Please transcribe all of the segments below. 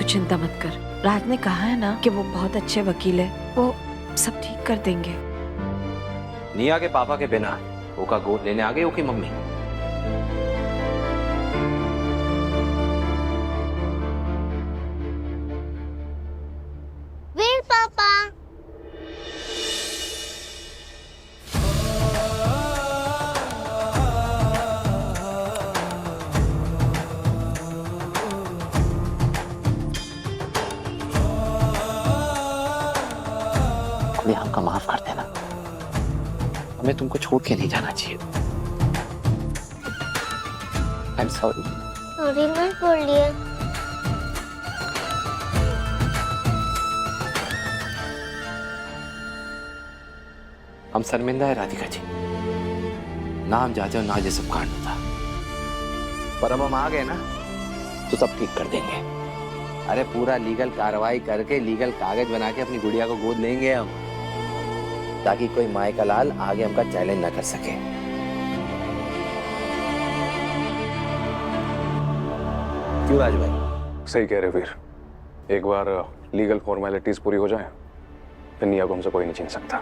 तू चिंता मत कर। राज ने कहा है ना कि वो बहुत अच्छे वकील है, वो सब ठीक कर देंगे। निया के पापा के बिना ओका गोद लेने आ गई ओकी मम्मी। वीर पापा। खुली हमका माफ कर देना, हमें तुमको छोड़ के नहीं जाना चाहिए। आई एम सॉरी। सॉरी मत बोलिए। हम शर्मिंदा है राधिका जी, नाम जाजो ना ये सब कांड था, पर अब हम आ गए ना तो सब ठीक कर देंगे। अरे पूरा लीगल कार्रवाई करके लीगल कागज बना के अपनी गुड़िया को गोद लेंगे हम, ताकि कोई माए का लाल आगे हमका चैलेंज ना कर सके। क्यों राज भाई? सही कह रहे वीर, एक बार लीगल फॉर्मेलिटीज पूरी हो जाए फिर निया को हमसे कोई नहीं छीन सकता।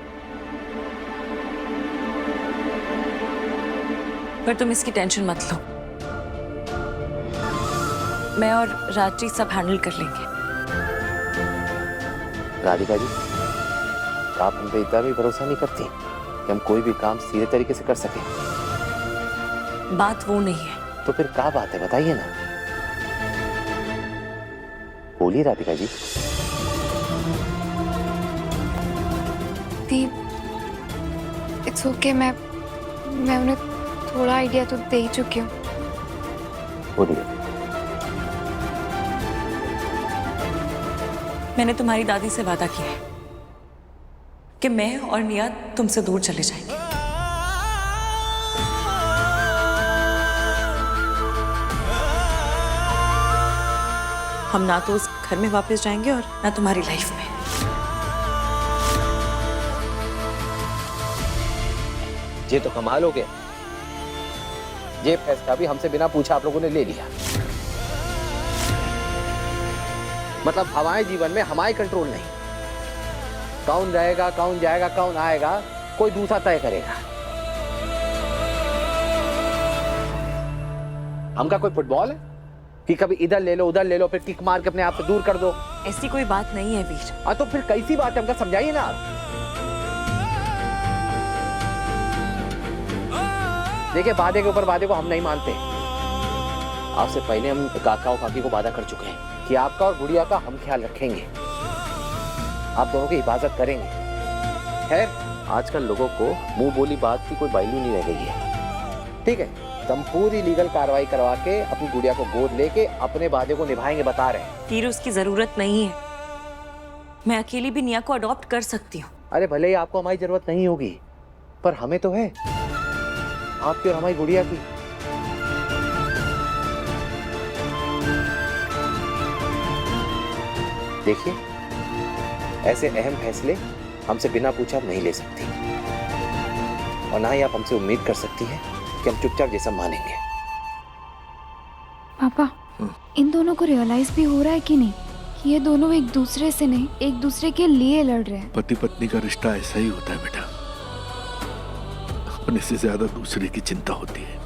पर तुम इसकी टेंशन मत लो, मैं और राजी सब हैंडल कर लेंगे। राधिका जी, आप हम पे इतना भी भरोसा नहीं करती कि हम कोई भी काम सीधे तरीके से कर सके? बात वो नहीं है। तो फिर क्या बात है, बताइए ना। बोलिए राधिका जी। इट्स ओके, मैं उन्हें थोड़ा आइडिया तो दे ही चुकी हूँ। बोलिए। मैंने तुम्हारी दादी से वादा किया है कि मैं और निया तुमसे दूर चले जाएंगे। हम ना तो उस घर में वापस जाएंगे और ना तुम्हारी लाइफ में। ये तो कमाल हो गया, ये फैसला भी हमसे बिना पूछा आप लोगों ने ले लिया। मतलब हमारे जीवन में हमारे कंट्रोल नहीं, कौन रहेगा, कौन जाएगा, कौन आएगा, कोई दूसरा तय करेगा। हमका कोई फुटबॉल है कि कभी इधर ले लो उधर ले लो फिर किक मार के अपने आप से दूर कर दो? ऐसी कोई बात नहीं है वीर। हाँ तो फिर कैसी बात है, हमका समझाइए ना आप। देखिए, वादे के ऊपर वादे को हम नहीं मानते। आपसे पहले हम काका और काकी को वादा कर चुके हैं कि आपका और गुड़िया का हम ख्याल रखेंगे, आप दोनों की हिफाजत करेंगे। खैर, आजकल लोगों को मुंह बोली बात की कोई वैल्यू नहीं रह गई है। ठीक है, तो हम पूरी लीगल कार्रवाई करवा के अपनी गुड़िया को गोद लेके अपने वादे को निभाएंगे, बता रहे हैं। वीर, उसकी जरूरत नहीं है, मैं अकेली भी निया को अडॉप्ट कर सकती हूँ। अरे भले ही आपको हमारी जरूरत नहीं होगी, पर हमें तो है, आपकी और हमारी गुड़िया की। देखिए, ऐसे अहम फैसले हमसे बिना पूछे आप नहीं ले सकती, और ना ही आप हमसे उम्मीद कर सकती हैं कि हम चुपचाप जैसा मानेंगे। पापा, इन दोनों को रियलाइज भी हो रहा है कि नहीं कि ये दोनों एक दूसरे से नहीं, एक दूसरे के लिए लड़ रहे हैं? पति पत्नी का रिश्ता ऐसा ही होता है बेटा, अपने से ज्यादा दूसरे की चिंता होती है।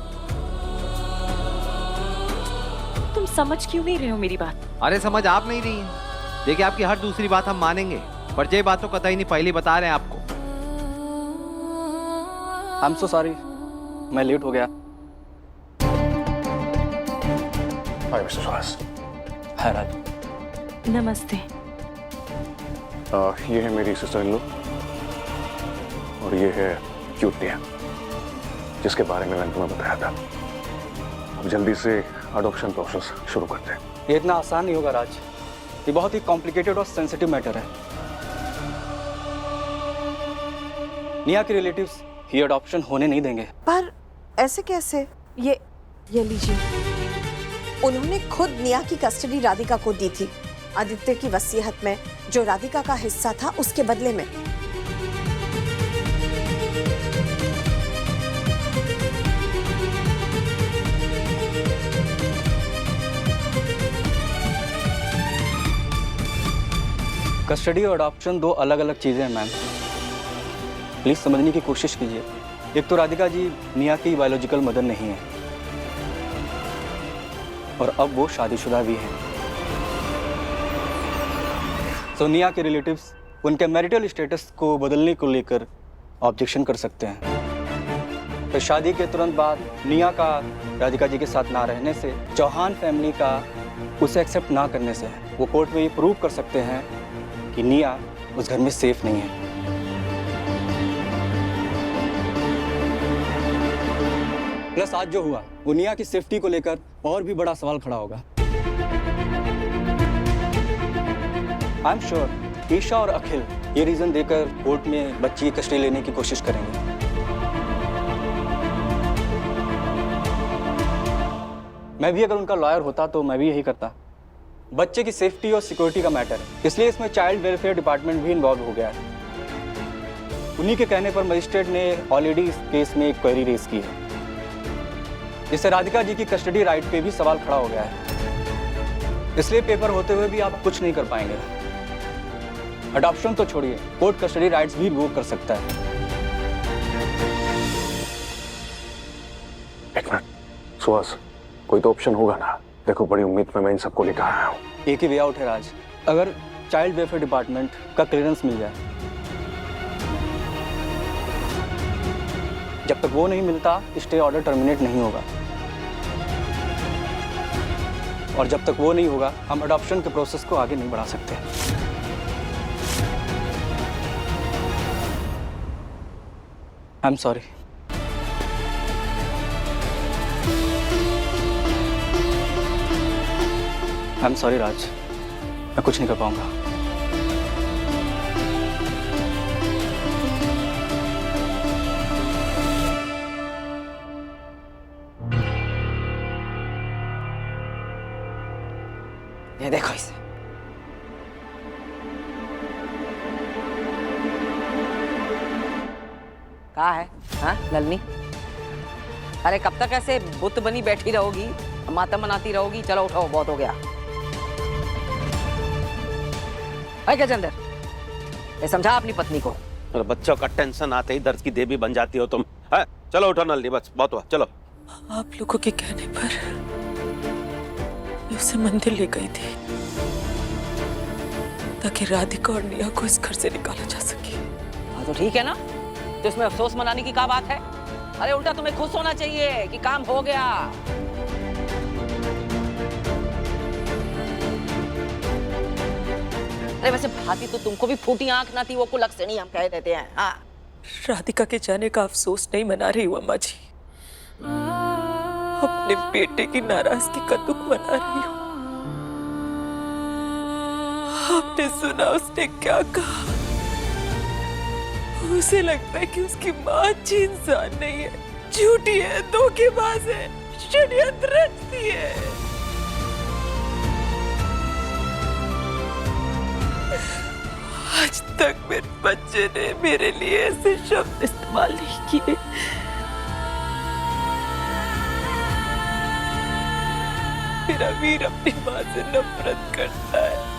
तुम समझ क्यों नहीं रहे हो मेरी बात? अरे समझ आप नहीं रही हैं। देखिए, आपकी हर दूसरी बात हम मानेंगे, पर ये बात तो कतई नहीं, पहले बता रहे हैं आपको। आई एम सो सॉरी, मैं लेट हो गया। Hi mister Suhas. Hi Raj. नमस्ते। ये है मेरी सिस्टर इन लॉ और ये है क्यूट निया, जिसके बारे में मैंने तुम्हें बताया था। अब जल्दी से अडॉप्शन प्रोसेस शुरू करते हैं। ये इतना आसान नहीं होगा राज, ये बहुत ही कॉम्प्लिकेटेड और सेंसिटिव मैटर है। निया के रिलेटिव्स ये अडॉप्शन होने नहीं देंगे। पर ऐसे कैसे? ये लीजिए, उन्होंने खुद निया की कस्टडी राधिका को दी थी, आदित्य की वसीयत में जो राधिका का हिस्सा था उसके बदले में। कस्टडी और अडॉप्शन दो अलग अलग चीज़ें हैं मैम, प्लीज़ समझने की कोशिश कीजिए। एक तो राधिका जी निया की बायोलॉजिकल मदर नहीं है और अब वो शादीशुदा भी हैं। तो निया के रिलेटिव्स उनके मैरिटल स्टेटस को बदलने को लेकर ऑब्जेक्शन कर सकते हैं। फिर शादी के तुरंत बाद निया का राधिका जी के साथ ना रहने से, चौहान फैमिली का उसे एक्सेप्ट ना करने से वो कोर्ट में ये प्रूव कर सकते हैं कि निया उस घर में सेफ नहीं है। प्लस आज जो हुआ वो निया की सेफ्टी को लेकर और भी बड़ा सवाल खड़ा होगा। आई एम श्योर ईशा और अखिल ये रीजन देकर कोर्ट में बच्ची की कस्टडी लेने की कोशिश करेंगे। मैं भी अगर उनका लॉयर होता तो मैं भी यही करता। बच्चे की सेफ्टी और सिक्योरिटी का मैटर है, इसलिए इसमें चाइल्ड वेलफेयर डिपार्टमेंट भी इन्वॉल्व हो गया है। उन्हीं के कहने पर मजिस्ट्रेट ने ऑलरेडी इस केस में एक क्वेरी रेज की है, जिससे राधिका जी की कस्टडी राइट पे भी सवाल खड़ा हो गया है। इसलिए पेपर होते हुए भी आप कुछ नहीं कर पाएंगे। अडॉप्शन तो छोड़िए, कोर्ट कस्टडी राइट्स भी रिवोक कर सकता है। एक मिनट सुहास, कोई तो ऑप्शन होगा ना? देखो बड़ी उम्मीद में मैं इन सबको लेकर आया हूँ। एक ही वे आउट है राज, अगर चाइल्ड वेलफेयर डिपार्टमेंट का क्लियरेंस मिल जाए। जब तक वो नहीं मिलता स्टे ऑर्डर टर्मिनेट नहीं होगा, और जब तक वो नहीं होगा हम अडॉप्शन के प्रोसेस को आगे नहीं बढ़ा सकते। I am sorry. I am sorry Raj, मैं कुछ नहीं कर पाऊंगा। ये देखो इसे। कहा है हाँ नलनी? अरे कब तक ऐसे बुत बनी बैठी रहोगी, मातम मनाती रहोगी? चलो उठाओ, बहुत हो गया। गजेंद्र, ये समझा अपनी पत्नी को। अरे बच्चों का टेंशन आते ही दर्द की देवी बन जाती हो तुम। है? चलो उठो नलनी, बस बहुत हुआ, चलो। आप लोगों के कहने पर मैं उसे मंदिर ले गई थी ताकि राधिका और निया को इस घर से निकाला जा सके। हाँ तो ठीक है ना, तो इसमें अफसोस मनाने की क्या बात है? अरे उल्टा तुम्हें खुश होना चाहिए कि काम हो गया। अरे वैसे भाती तो तुमको भी फूटी आंख ना थी, वो कुलक्षणी हम कह देते हैं। हाँ, राधिका के जाने का अफसोस नहीं मना रही हूँ अम्मा जी, अपने बेटे की नाराजगी का दुख मना रही हूँ। आपने सुना उसने क्या कहा? उसे लगता है कि उसकी माँ अच्छी इंसान नहीं है, झूठी है, धोखेबाज है, षड्यंत्र रचती है। आज तक मेरे बच्चे ने मेरे लिए ऐसे शब्द इस्तेमाल नहीं किए। मेरा वीर अपनी माँ से नफरत करता है।